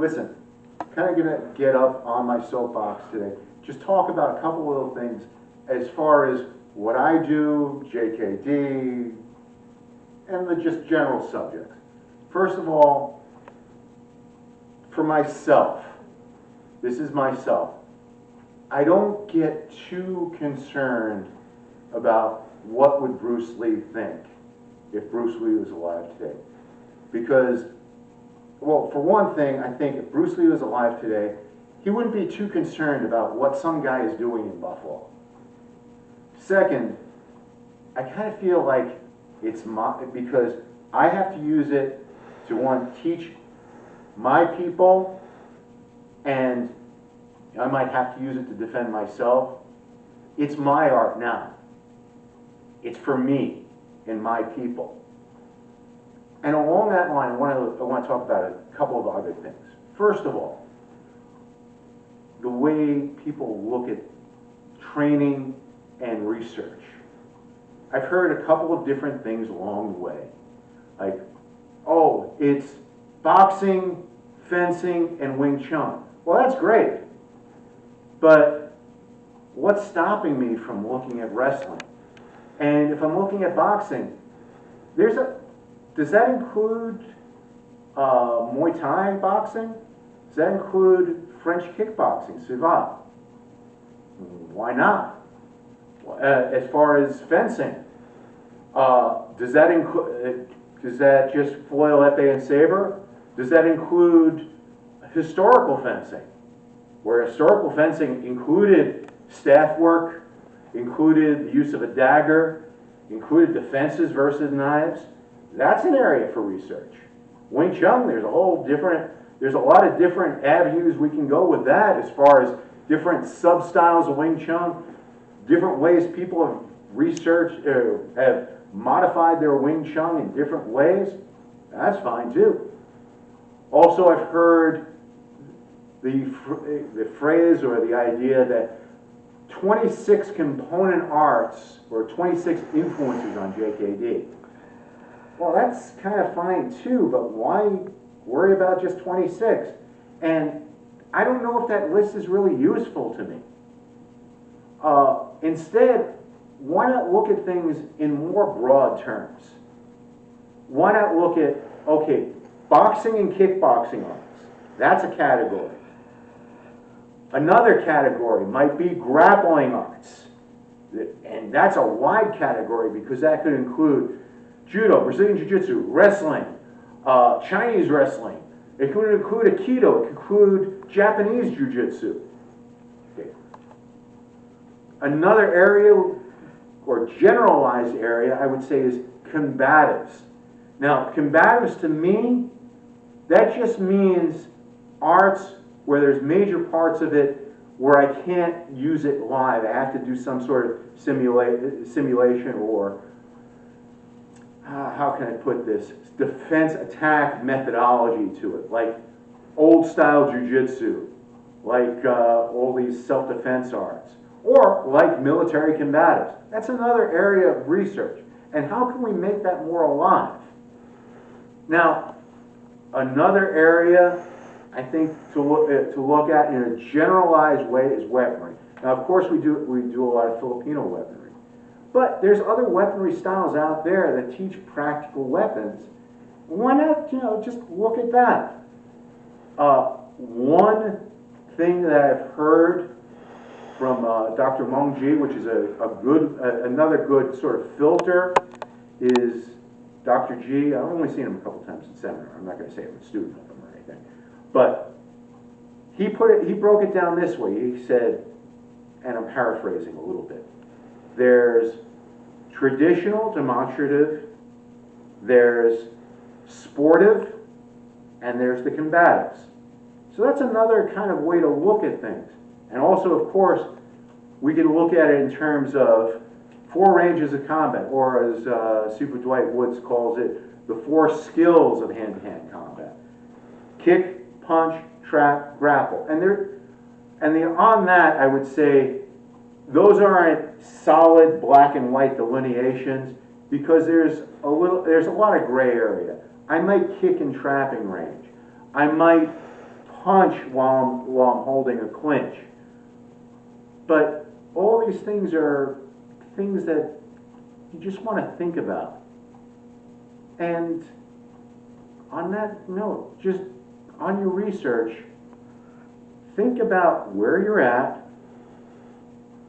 listen, kind of gonna get up on my soapbox today, just talk about a couple little things as far as what I do, JKD, and the just general subjects. First of all, for myself, this is myself, I don't get too concerned about what would Bruce Lee think if Bruce Lee was alive today. Because, well, for one thing, I think if Bruce Lee was alive today, he wouldn't be too concerned about what some guy is doing in Buffalo. Second, I kind of feel like it's because I have to use it to, one, teach my people, and I might have to use it to defend myself. It's my art now. It's for me and my people. And along that line, I want to talk about a couple of other things. First of all, the way people look at training and research. I've heard a couple of different things along the way. Like, oh, it's boxing, fencing, and Wing Chun. Well, that's great. But what's stopping me from looking at wrestling? And if I'm looking at boxing, does that include Muay Thai boxing? Does that include French kickboxing, Savate? Why not? As far as fencing, does that just foil, epee, and saber? Does that include historical fencing? Where historical fencing included staff work, included the use of a dagger, included defenses versus knives. That's an area for research. Wing Chun, there's a lot of different avenues we can go with that as far as different sub-styles of Wing Chun, different ways people have researched, have modified their Wing Chun in different ways. That's fine too. Also, I've heard the phrase or the idea that 26 component arts or 26 influences on JKD. Well, that's kind of fine too, but why worry about just 26? And I don't know if that list is really useful to me. Instead, why not look at things in more broad terms? Why not look at, okay, boxing and kickboxing arts. That's a category. Another category might be grappling arts. And that's a wide category because that could include judo, Brazilian jiu-jitsu, wrestling, Chinese wrestling. It could include aikido. It could include Japanese jiu-jitsu. Okay. Another area, or generalized area, I would say is combatives. Now, combatives to me, that just means arts where there's major parts of it where I can't use it live. I have to do some sort of simulation or, how can I put this, defense attack methodology to it, like old style jiu-jitsu, like all these self-defense arts, or like military combatives. That's another area of research. And how can we make that more alive? Now, another area I think to look at in a generalized way is weaponry. Now, of course, we do a lot of Filipino weaponry, but there's other weaponry styles out there that teach practical weapons. Why not, just look at that? One thing that I've heard from Dr. Meng Ji, which is another good sort of filter, is Dr. G. I've only seen him a couple times in seminar. I'm not going to say I'm a student of him or anything, but he broke it down this way. He said, and I'm paraphrasing a little bit, there's traditional demonstrative, there's sportive, and there's the combatives. So that's another kind of way to look at things. And also, of course, we can look at it in terms of 4 ranges of combat, or as Super Dwight Woods calls it, the 4 skills of hand-to-hand combat. Kick, punch, trap, grapple. On that, I would say, those aren't solid black and white delineations because there's a lot of gray area. I might kick in trapping range. I might punch while I'm holding a clinch. But all these things are things that you just want to think about. And on that note, just on your research, think about where you're at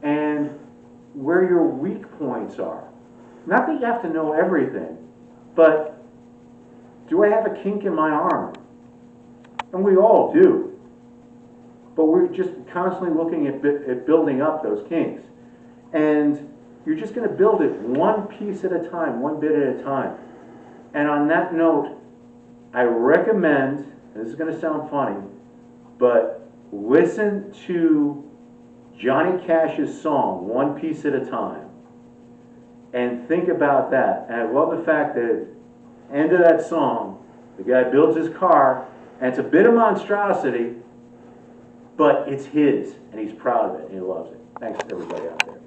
and where your weak points are. Not that you have to know everything, but do I have a kink in my armor? And we all do. But we're just constantly looking at building up those kinks. And you're just going to build it one piece at a time, one bit at a time. And on that note, I recommend, this is going to sound funny, but listen to Johnny Cash's song, One Piece at a Time, and think about that. And I love the fact that at the end of that song, the guy builds his car, and it's a bit of monstrosity, but it's his, and he's proud of it, and he loves it. Thanks to everybody out there.